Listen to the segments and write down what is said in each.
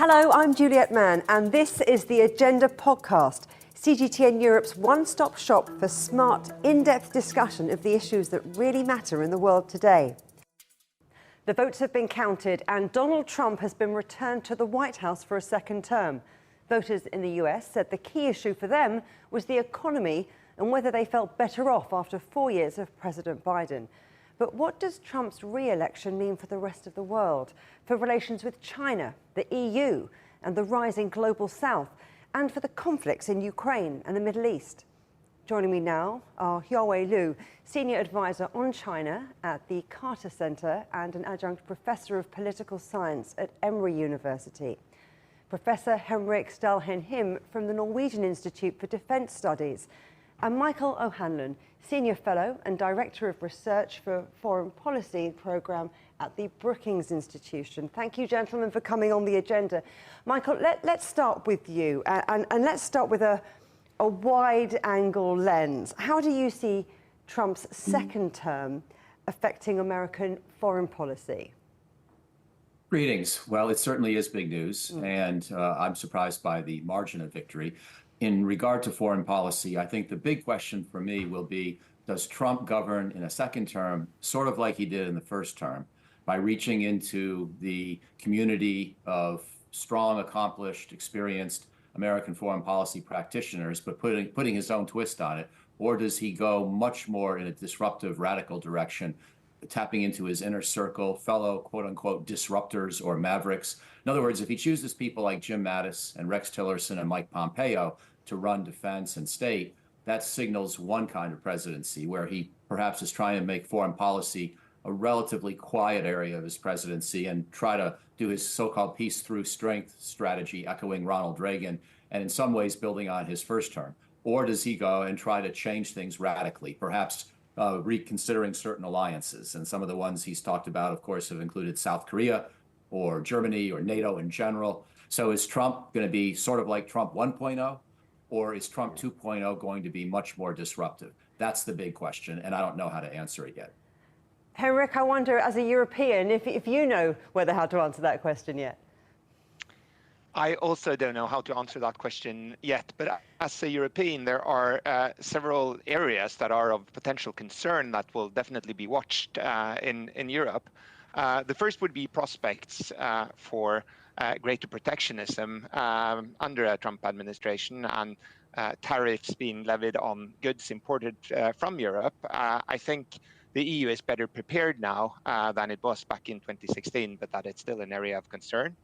Hello, I'm Juliet Mann, and this is the Agenda podcast, CGTN Europe's one-stop shop for smart, in-depth discussion of the issues that really matter in the world today. The votes have been counted, and Donald Trump has been returned to the White House for a second term. Voters in the US said the key issue for them was the economy and whether they felt better off after 4 years of President Biden. But what does Trump's re-election mean for the rest of the world, for relations with China, the EU, and the rising global south, and for the conflicts in Ukraine and the Middle East? Joining me now are Yawei Liu, Senior Advisor on China at the Carter Center and an adjunct Professor of Political Science at Emory University. Professor Henrik Stålhane Hiim from the Norwegian Institute for Defence Studies, and Michael O'Hanlon, Senior Fellow and Director of Research for Foreign Policy Programme at the Brookings Institution. Thank you, gentlemen, for coming on the agenda. Michael, let's start with you, and let's start with a wide-angle lens. How do you see Trump's second term affecting American foreign policy? Greetings. Well, it certainly is big news, and I'm surprised by the margin of victory. In regard to foreign policy, I think the big question for me will be, does Trump govern in a second term, sort of like he did in the first term, by reaching into the community of strong, accomplished, experienced American foreign policy practitioners, but putting his own twist on it? Or does he go much more in a disruptive, radical direction, tapping into his inner circle, fellow quote-unquote disruptors or mavericks? In other words, if he chooses people like Jim Mattis and Rex Tillerson and Mike Pompeo to run defense and state, that signals one kind of presidency, where he perhaps is trying to make foreign policy a relatively quiet area of his presidency and try to do his so-called peace through strength strategy, echoing Ronald Reagan, and in some ways building on his first term. Or does he go and try to change things radically, perhaps reconsidering certain alliances? And some of the ones he's talked about, of course, have included South Korea or Germany or NATO in general. So is Trump going to be sort of like Trump 1.0, or is Trump 2.0 going to be much more disruptive? That's the big question, and I don't know how to answer it yet. Henrik, I wonder, as a European, if you know how to answer that question yet. I also don't know how to answer that question yet, but as a European, there are several areas that are of potential concern that will definitely be watched in Europe. The first would be prospects for greater protectionism under a Trump administration and tariffs being levied on goods imported from Europe. I think the EU is better prepared now than it was back in 2016, but that it's still an area of concern.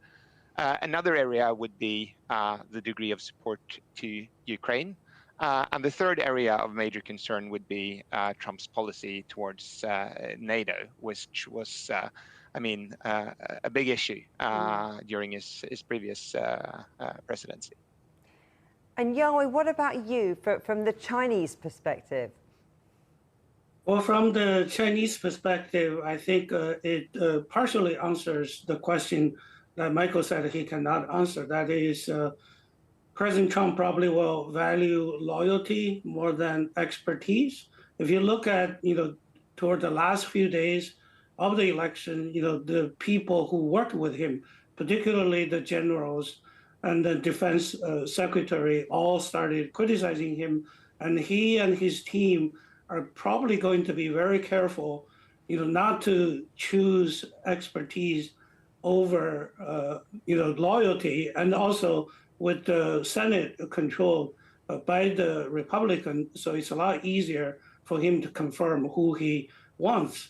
Another area would be the degree of support to Ukraine. And the third area of major concern would be Trump's policy towards NATO, which was, a big issue during his previous presidency. And Yawei, what about you from the Chinese perspective? Well, from the Chinese perspective, I think it partially answers the question that Michael said he cannot answer. That is, President Trump probably will value loyalty more than expertise. If you look at, toward the last few days of the election, the people who worked with him, particularly the generals and the defense secretary, all started criticizing him. And he and his team are probably going to be very careful, not to choose expertise over, loyalty, and also with the Senate controlled by the Republican, so it's a lot easier for him to confirm who he wants.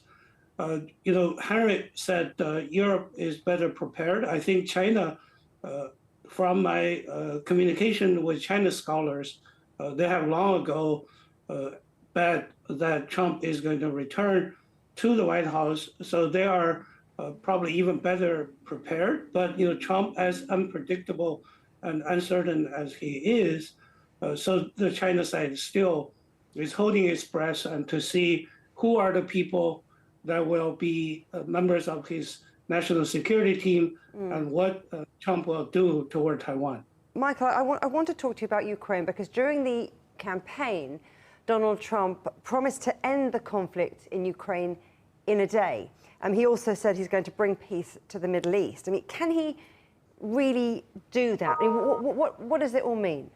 Henrik said Europe is better prepared. I think China, from my communication with China scholars, they have long ago bet that Trump is going to return to the White House, so they are probably even better prepared. But Trump, as unpredictable and uncertain as he is, so the China side still is holding its breath and to see who are the people that will be members of his national security team and what Trump will do toward Taiwan. Michael, I want to talk to you about Ukraine, because during the campaign, Donald Trump promised to end the conflict in Ukraine in a day. He also said he's going to bring peace to the Middle East. Can he really do that? I mean, what does it all mean?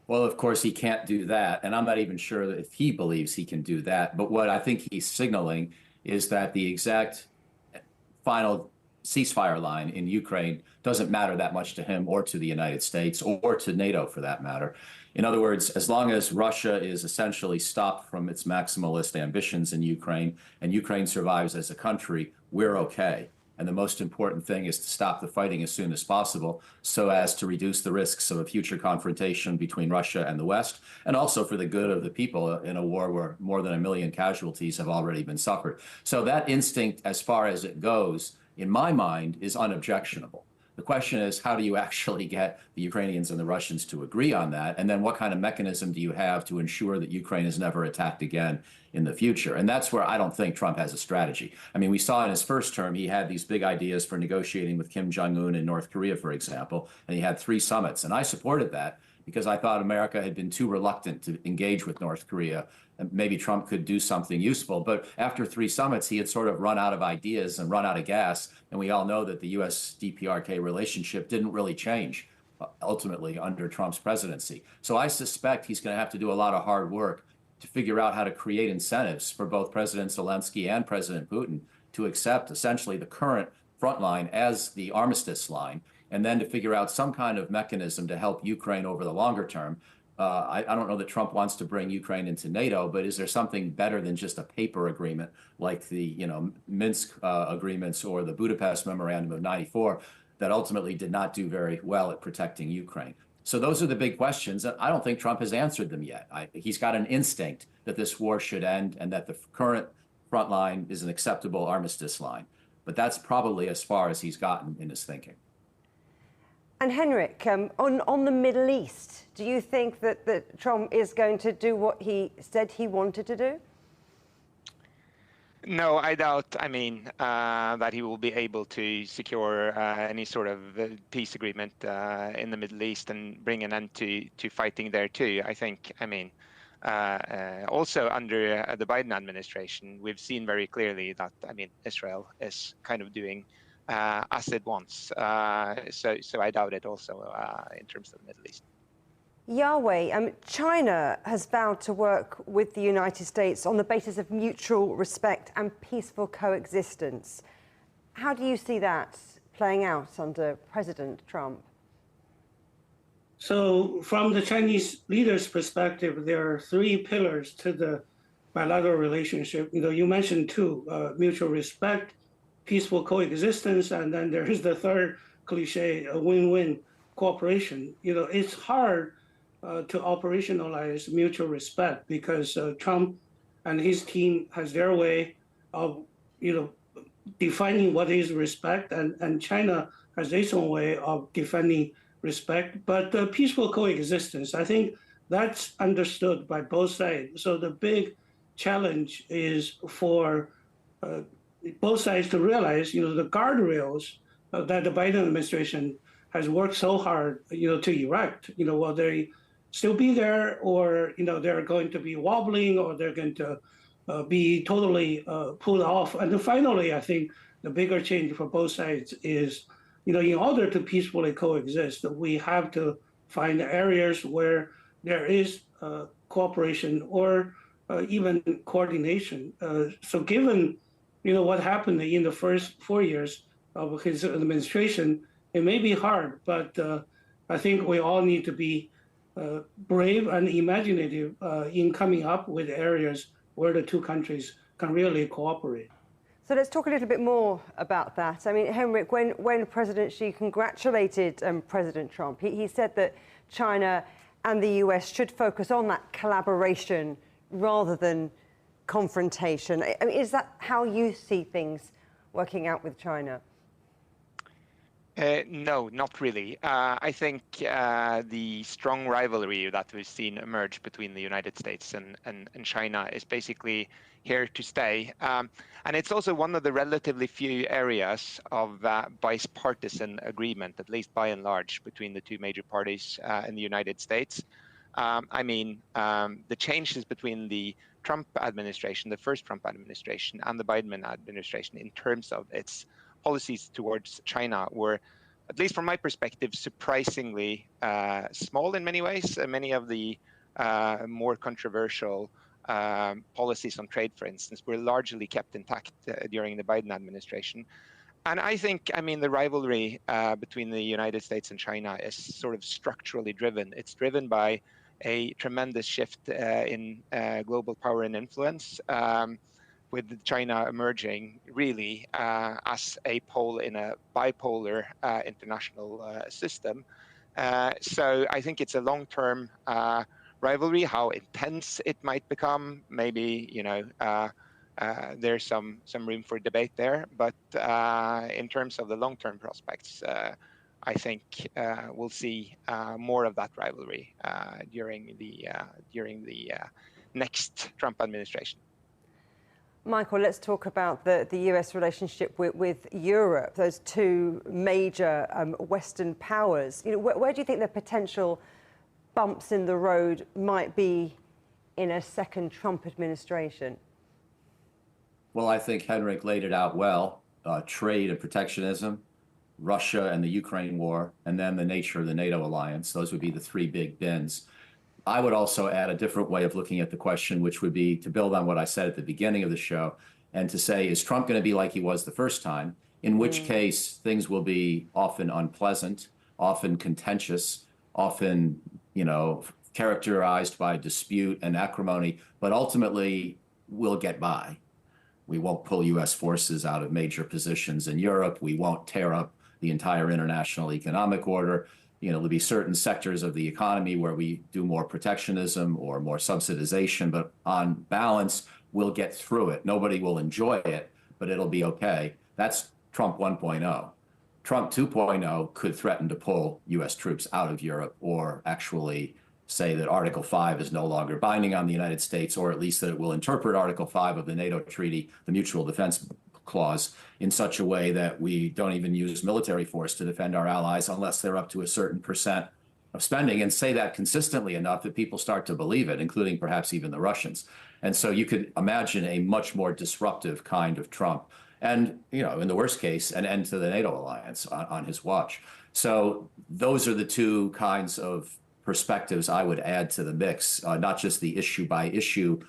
Well, of course, he can't do that. And I'm not even sure that if he believes he can do that. But what I think he's signaling is that the exact final ceasefire line in Ukraine doesn't matter that much to him or to the United States or to NATO for that matter. In other words, as long as Russia is essentially stopped from its maximalist ambitions in Ukraine and Ukraine survives as a country, we're okay. And the most important thing is to stop the fighting as soon as possible so as to reduce the risks of a future confrontation between Russia and the West, and also for the good of the people in a war where more than 1 million casualties have already been suffered. So that instinct, as far as it goes, in my mind, is unobjectionable. The question is, how do you actually get the Ukrainians and the Russians to agree on that? And then what kind of mechanism do you have to ensure that Ukraine is never attacked again in the future? And that's where I don't think Trump has a strategy. I mean, we saw in his first term, he had these big ideas for negotiating with Kim Jong-un in North Korea, for example, and he had 3 summits. And I supported that because I thought America had been too reluctant to engage with North Korea. And maybe Trump could do something useful. But after 3 summits, he had sort of run out of ideas and run out of gas. And we all know that the U.S.-DPRK relationship didn't really change ultimately under Trump's presidency. So I suspect he's going to have to do a lot of hard work to figure out how to create incentives for both President Zelensky and President Putin to accept essentially the current front line as the armistice line, and then to figure out some kind of mechanism to help Ukraine over the longer term. I don't know that Trump wants to bring Ukraine into NATO, but is there something better than just a paper agreement like the Minsk agreements or the Budapest Memorandum of '94 that ultimately did not do very well at protecting Ukraine? So those are the big questions. I don't think Trump has answered them yet. He's got an instinct that this war should end and that the current front line is an acceptable armistice line. But that's probably as far as he's gotten in his thinking. And Henrik, on the Middle East, do you think that Trump is going to do what he said he wanted to do? No, I doubt, that he will be able to secure any sort of peace agreement in the Middle East and bring an end to fighting there too. I think, also under the Biden administration, we've seen very clearly that, Israel is kind of doing as it wants. So I doubt it also in terms of the Middle East. Yawei, China has vowed to work with the United States on the basis of mutual respect and peaceful coexistence. How do you see that playing out under President Trump? So from the Chinese leaders' perspective, there are 3 pillars to the bilateral relationship. You mentioned 2, mutual respect, peaceful coexistence, and then there is the third cliche, a win-win cooperation. It's hard to operationalize mutual respect because Trump and his team has their way of, defining what is respect, and China has its own way of defining respect. But peaceful coexistence, I think that's understood by both sides. So the big challenge is for both sides to realize, the guardrails that the Biden administration has worked so hard, to erect, will they still be there, or, they're going to be wobbling, or they're going to be totally pulled off. And then finally, I think the bigger change for both sides is, in order to peacefully coexist, we have to find areas where there is cooperation or even coordination. So given, what happened in the first 4 years of his administration, it may be hard, but I think we all need to be brave and imaginative in coming up with areas where the 2 countries can really cooperate. So let's talk a little bit more about that. Henrik, when President Xi congratulated President Trump, he said that China and the US should focus on that collaboration rather than confrontation. Is that how you see things working out with China? No, not really. I think the strong rivalry that we've seen emerge between the United States and China is basically here to stay. And it's also one of the relatively few areas of bipartisan agreement, at least by and large, between the 2 major parties in the United States. The changes between the Trump administration, the first Trump administration, and the Biden administration in terms of its policies towards China were at least from my perspective, surprisingly small in many ways. Many of the more controversial policies on trade, for instance, were largely kept intact during the Biden administration. And I think, I mean, the rivalry between the United States and China is sort of structurally driven. It's driven by a tremendous shift in global power and influence, with China emerging really as a pole in a bipolar international system. So I think it's a long-term rivalry. How intense it might become, maybe, you know, there's some room for debate there. But in terms of the long-term prospects, I think we'll see more of that rivalry during the next Trump administration. Michael, let's talk about the US relationship with Europe, those two major Western powers. You know, where do you think the potential bumps in the road might be in a second Trump administration? Well, I think Henrik laid it out well. Trade and protectionism, Russia and the Ukraine war, and then the nature of the NATO alliance. Those would be the three big bins. I would also add a different way of looking at the question, which would be to build on what I said at the beginning of the show and to say, is Trump going to be like he was the first time? In which case, things will be often unpleasant, often contentious, often, you know, characterized by dispute and acrimony, but ultimately we'll get by. We won't pull U.S. forces out of major positions in Europe. We won't tear up the entire international economic order. You know, there'll be certain sectors of the economy where we do more protectionism or more subsidization, but on balance, we'll get through it. Nobody will enjoy it, but it'll be okay. That's Trump 1.0. Trump 2.0 could threaten to pull U.S. troops out of Europe or actually say that Article 5 is no longer binding on the United States, or at least that it will interpret Article 5 of the NATO treaty, the Mutual Defense Clause, in such a way that we don't even use military force to defend our allies unless they're up to a certain percent of spending, and say that consistently enough that people start to believe it, including perhaps even the Russians. And so you could imagine a much more disruptive kind of Trump. And, you know, in the worst case, an end to the NATO alliance on his watch. So those are the two kinds of perspectives I would add to the mix, not just the issue by issue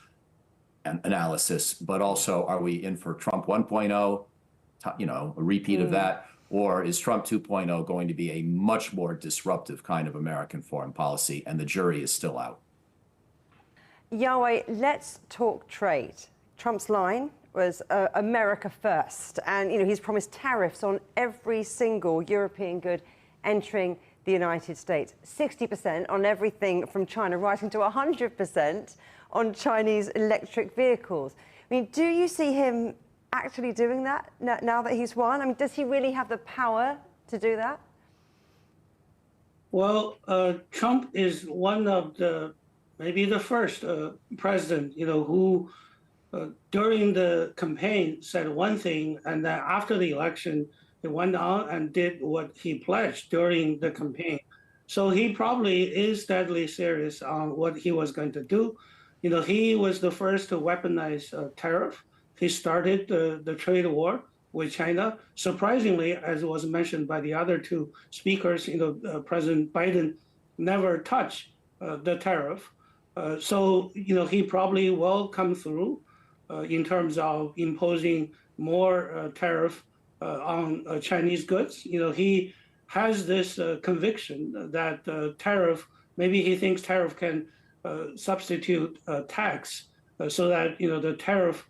analysis, but also, are we in for Trump 1.0, you know, a repeat of that, or is Trump 2.0 going to be a much more disruptive kind of American foreign policy? And the jury is still out. Yawei, let's talk trade. Trump's line was America first, and you know he's promised tariffs on every single European good entering the United States, 60% on everything from China, rising to 100% on Chinese electric vehicles. I mean, do you see him actually doing that now that he's won? I mean, does he really have the power to do that? Well, Trump is one of the, maybe the first president, you know, who during the campaign said one thing, and then after the election, he went on and did what he pledged during the campaign. So he probably is deadly serious on what he was going to do. You know, he was the first to weaponize tariff. He started the trade war with China. Surprisingly, as was mentioned by the other two speakers, you know, President Biden never touched the tariff. So, you know, he probably will come through in terms of imposing more tariff on Chinese goods. You know, he has this conviction that tariff, maybe he thinks tariff can substitute tax so that, you know, the tariff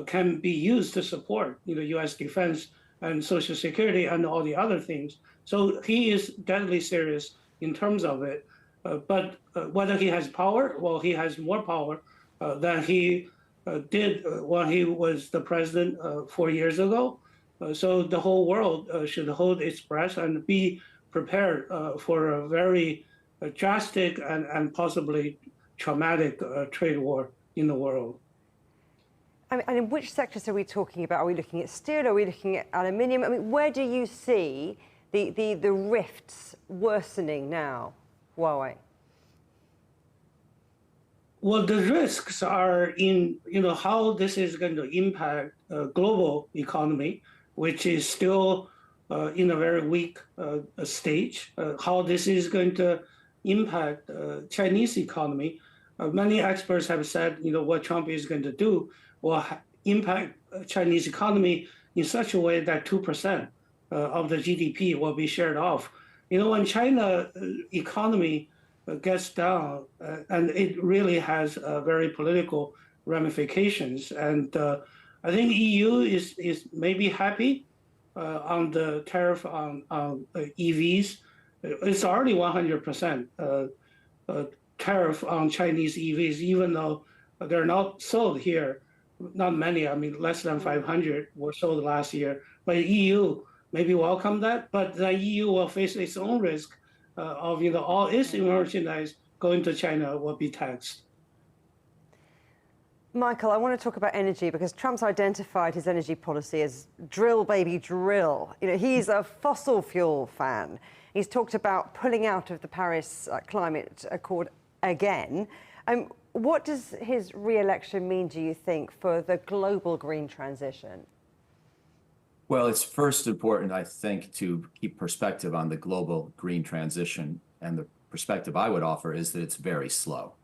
can be used to support, you know, U.S. defense and Social Security and all the other things. So he is deadly serious in terms of it. But whether he has power, well, he has more power than he did when he was the president 4 years ago. So the whole world should hold its breath and be prepared for a very drastic and possibly traumatic trade war in the world. And in which sectors are we talking about? Are we looking at steel? Are we looking at aluminium? I mean, where do you see the rifts worsening now, Yawei? Well, the risks are in, you know, how this is going to impact global economy, which is still in a very weak stage. How this is going to impact Chinese economy. Many experts have said, what Trump is going to do will impact Chinese economy in such a way that 2% of the GDP will be shared off. When China economy gets down, and it really has very political ramifications. And I think EU is maybe happy on the tariff on EVs. It's already 100% tariff on Chinese EVs, even though they're not sold here. Not many, less than 500 were sold last year. But EU maybe welcome that, but the EU will face its own risk of all its merchandise going to China will be taxed. Michael, I want to talk about energy because Trump's identified his energy policy as drill, baby, drill. He's a fossil fuel fan. He's talked about pulling out of the Paris Climate Accord again. What does his re-election mean, do you think, for the global green transition? Well, it's first important, I think, to keep perspective on the global green transition. And the perspective I would offer is that it's very slow.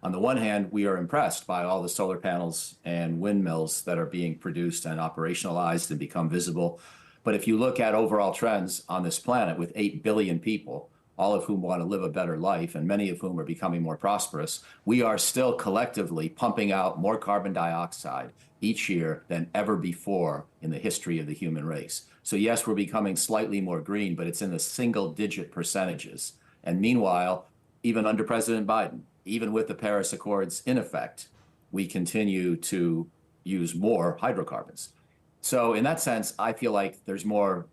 On the one hand, we are impressed by all the solar panels and windmills that are being produced and operationalized and become visible. But if you look at overall trends on this planet with 8 billion people, all of whom want to live a better life and many of whom are becoming more prosperous, we are still collectively pumping out more carbon dioxide each year than ever before in the history of the human race. So yes, we're becoming slightly more green, but it's in the single-digit percentages. And meanwhile, even under President Biden, even with the Paris Accords in effect, we continue to use more hydrocarbons. So in that sense, I feel like there's more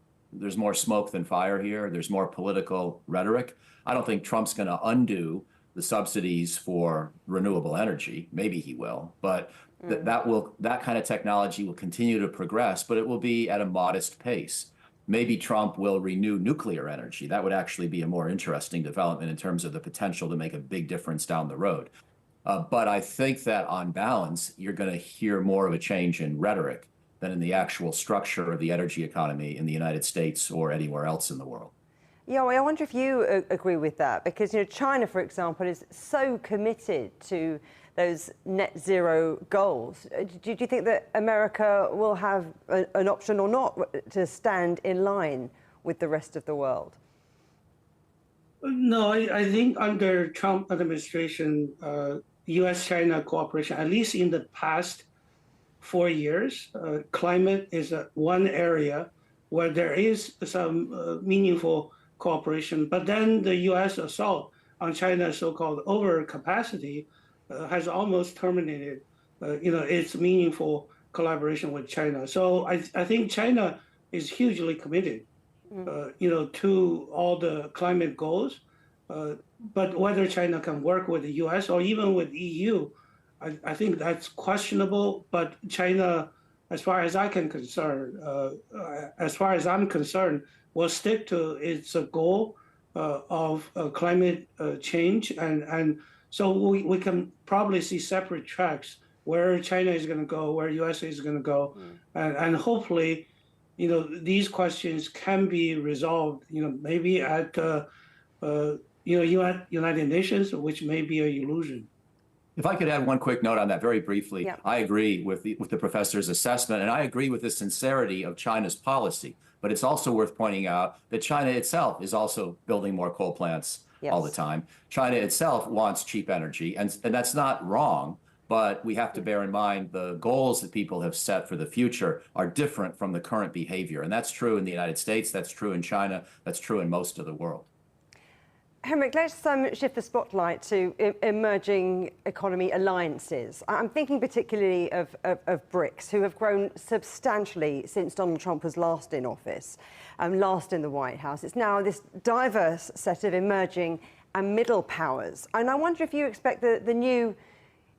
smoke than fire here. There's more political rhetoric. I don't think Trump's going to undo the subsidies for renewable energy. Maybe he will, but that kind of technology will continue to progress, but it will be at a modest pace. Maybe Trump will renew nuclear energy. That would actually be a more interesting development in terms of the potential to make a big difference down the road. But I think that on balance, you're going to hear more of a change in rhetoric than in the actual structure of the energy economy in the United States or anywhere else in the world. Yawei, I wonder if you agree with that, because China, for example, is so committed to those net zero goals. Do you think that America will have an option or not to stand in line with the rest of the world? No, I think under Trump administration, U.S.-China cooperation, at least in the past 4 years, climate is one area where there is some meaningful cooperation. But then the U.S. assault on China's so-called overcapacity has almost terminated, its meaningful collaboration with China. So I think China is hugely committed, to all the climate goals. But whether China can work with the U.S. or even with EU, I think that's questionable. But China, as far as I'm concerned, will stick to its goal of climate change, and so we can probably see separate tracks where China is going to go, where U.S. is going to go, and hopefully, these questions can be resolved, maybe at United Nations, which may be an illusion. If I could add one quick note on that very briefly, Yeah. I agree with the professor's assessment, and I agree with the sincerity of China's policy. But it's also worth pointing out that China itself is also building more coal plants all the time. China itself wants cheap energy, and that's not wrong, but we have to bear in mind the goals that people have set for the future are different from the current behavior. And that's true in the United States, that's true in China, that's true in most of the world. Henrik, let's shift the spotlight to emerging economy alliances. I'm thinking particularly of BRICS, who have grown substantially since Donald Trump was last in office, last in the White House. It's now this diverse set of emerging and middle powers. And I wonder if you expect the new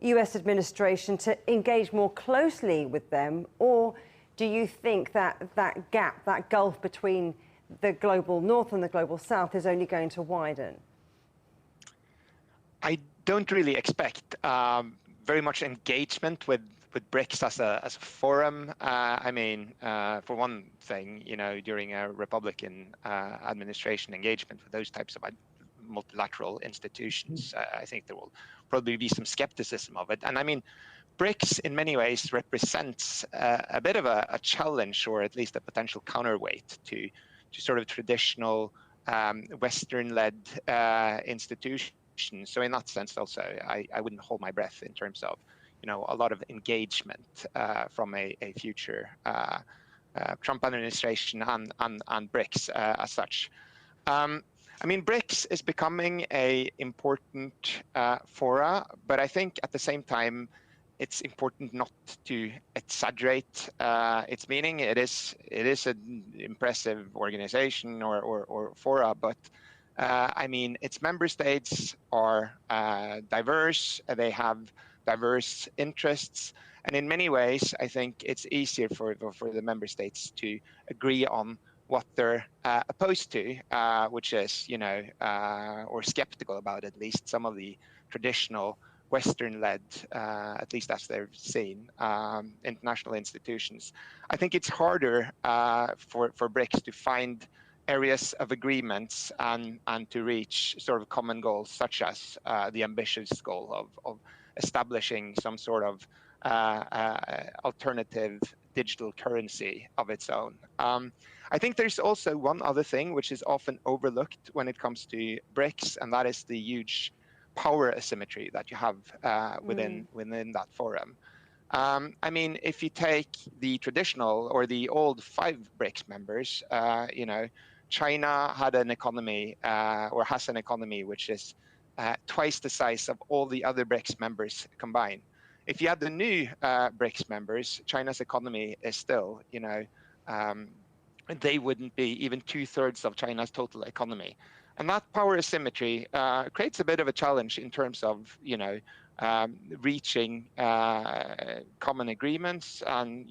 US administration to engage more closely with them, or do you think that gap, that gulf between the global north and the global south is only going to widen? I don't really expect very much engagement with with BRICS as a forum. For one thing, during a Republican administration engagement with those types of multilateral institutions, I think there will probably be some skepticism of it. And BRICS in many ways represents a bit of a challenge, or at least a potential counterweight to sort of traditional Western-led institutions. So in that sense, also, I wouldn't hold my breath in terms of a lot of engagement from a future Trump administration and BRICS as such. BRICS is becoming a important fora, but I think at the same time, it's important not to exaggerate its meaning. It is an impressive organization or fora, but its member states are diverse. They have diverse interests, and in many ways, I think it's easier for the member states to agree on what they're opposed to, which is, or skeptical about at least, some of the traditional Western-led, at least as they're seen, international institutions. I think it's harder for BRICS to find areas of agreements and to reach sort of common goals, such as the ambitious goal of establishing some sort of alternative digital currency of its own. I think there's also one other thing which is often overlooked when it comes to BRICS, and that is the huge power asymmetry that you have within that forum. If you take the traditional or the old 5 BRICS members, China had an economy or has an economy which is twice the size of all the other BRICS members combined. If you add the new BRICS members, China's economy is still, they wouldn't be even 2/3 of China's total economy. And that power asymmetry creates a bit of a challenge in terms of, reaching common agreements and,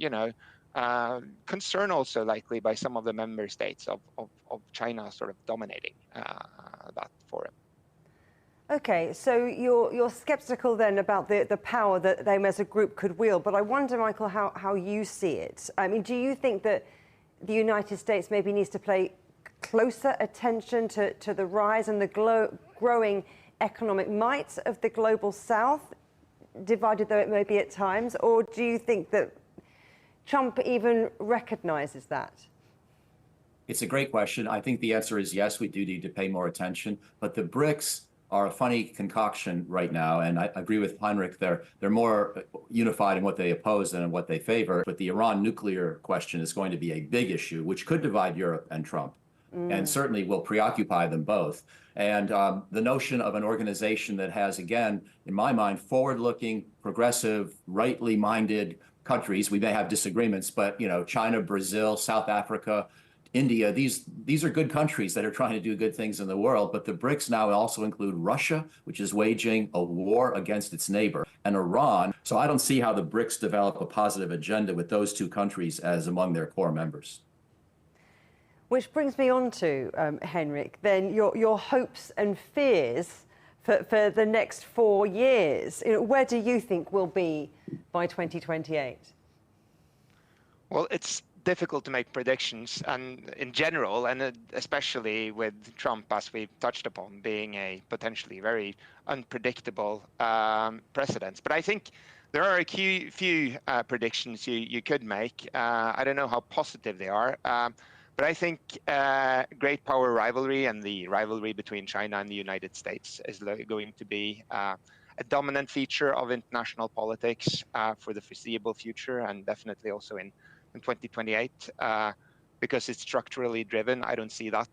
concern also likely by some of the member states of China sort of dominating that forum. Okay, so you're skeptical then about the power that they as a group could wield, but I wonder, Michael, how you see it. Do you think that the United States maybe needs to pay closer attention to the rise and the growing economic might of the global South, divided though it may be at times, or do you think that Trump even recognizes that? It's a great question. I think the answer is yes, we do need to pay more attention, but the BRICS are a funny concoction right now, and I agree with Henrik. They're more unified in what they oppose than in what they favor. But the Iran nuclear question is going to be a big issue, which could divide Europe and Trump, and certainly will preoccupy them both. And the notion of an organization that has, again, in my mind, forward-looking, progressive, rightly-minded countries. We may have disagreements, but China, Brazil, South Africa, India, these are good countries that are trying to do good things in the world, but the BRICS now also include Russia, which is waging a war against its neighbor, and Iran. So I don't see how the BRICS develop a positive agenda with those two countries as among their core members. Which brings me on to, Henrik, then your hopes and fears for the next 4 years. Where do you think we'll be by 2028? Well, it's difficult to make predictions, and in general, and especially with Trump, as we've touched upon, being a potentially very unpredictable president. But I think there are a few predictions you could make. I don't know how positive they are, but I think great power rivalry and the rivalry between China and the United States is going to be a dominant feature of international politics for the foreseeable future, and definitely also in 2028, because it's structurally driven. I don't see that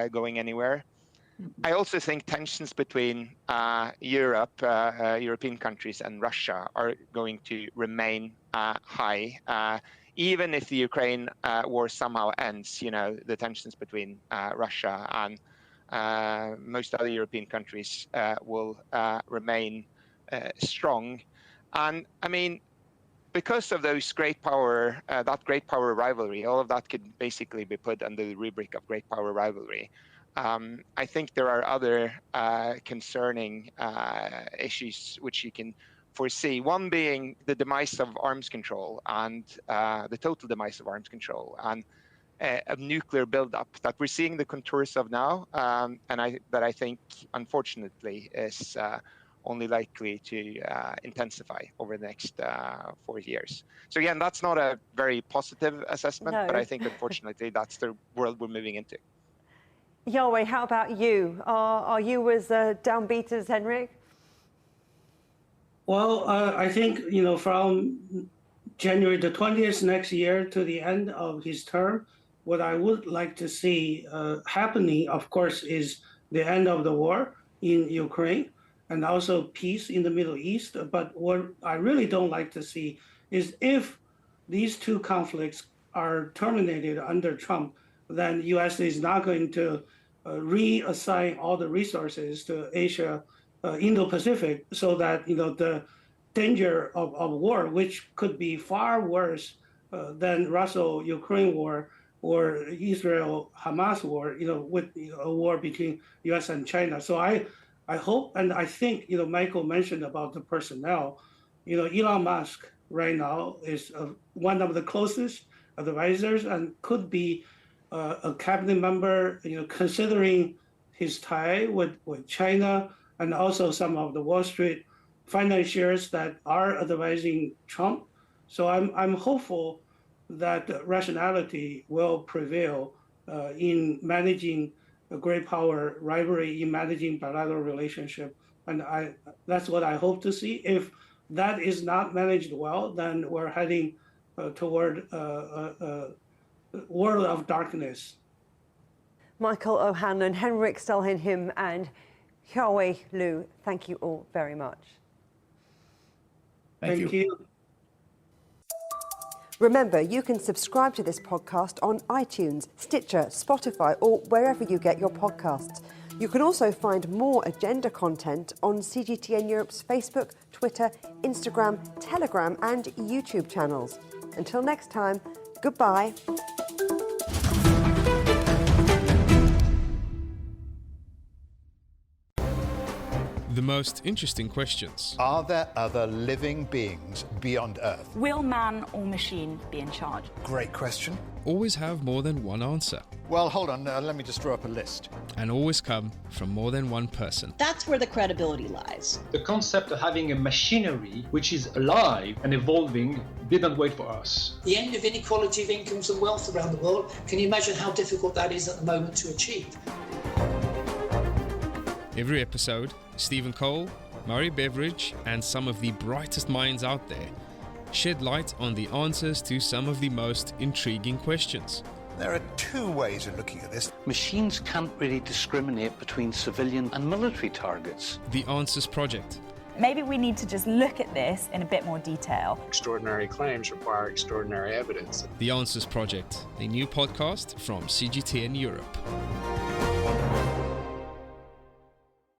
going anywhere. I also think tensions between European countries and Russia are going to remain high. Even if the Ukraine war somehow ends, the tensions between Russia and most other European countries will remain strong. And because of those great power, that great power rivalry, all of that could basically be put under the rubric of great power rivalry. I think there are other concerning issues which you can foresee. One being the demise of arms control and the total demise of arms control and a nuclear buildup that we're seeing the contours of now, and that I think, unfortunately, is only likely to intensify over the next 4 years. So again, that's not a very positive assessment, No. but I think, unfortunately, that's the world we're moving into. Yawei, how about you? Are you as downbeat as Henrik? Well, I think, from January the 20th next year to the end of his term, what I would like to see happening, of course, is the end of the war in Ukraine and also peace in the Middle East. But what I really don't like to see is if these two conflicts are terminated under Trump, then U.S. is not going to reassign all the resources to Asia, Indo-Pacific, so that the danger of war, which could be far worse than Russo-Ukraine war or Israel-Hamas war, with a war between U.S. and China. So I hope, and I think, Michael mentioned about the personnel. Elon Musk right now is one of the closest advisors and could be a cabinet member, considering his tie with China and also some of the Wall Street financiers that are advising Trump. So I'm hopeful that rationality will prevail in managing a great power rivalry, in managing bilateral relationship. And that's what I hope to see. If that is not managed well, then we're heading toward a world of darkness. Michael O'Hanlon, Henrik Stålhane Hiim and Yawei Liu, thank you all very much. Thank you. Remember, you can subscribe to this podcast on iTunes, Stitcher, Spotify, or wherever you get your podcasts. You can also find more agenda content on CGTN Europe's Facebook, Twitter, Instagram, Telegram, and YouTube channels. Until next time, goodbye. The most interesting questions. Are there other living beings beyond Earth? Will man or machine be in charge? Great question. Always have more than one answer. Well, hold on, let me just draw up a list. And always come from more than one person. That's where the credibility lies. The concept of having a machinery which is alive and evolving didn't wait for us. The end of inequality of incomes and wealth around the world, can you imagine how difficult that is at the moment to achieve? Every episode, Stephen Cole, Murray Beveridge, and some of the brightest minds out there shed light on the answers to some of the most intriguing questions. There are two ways of looking at this. Machines can't really discriminate between civilian and military targets. The Answers Project. Maybe we need to just look at this in a bit more detail. Extraordinary claims require extraordinary evidence. The Answers Project, a new podcast from CGTN Europe.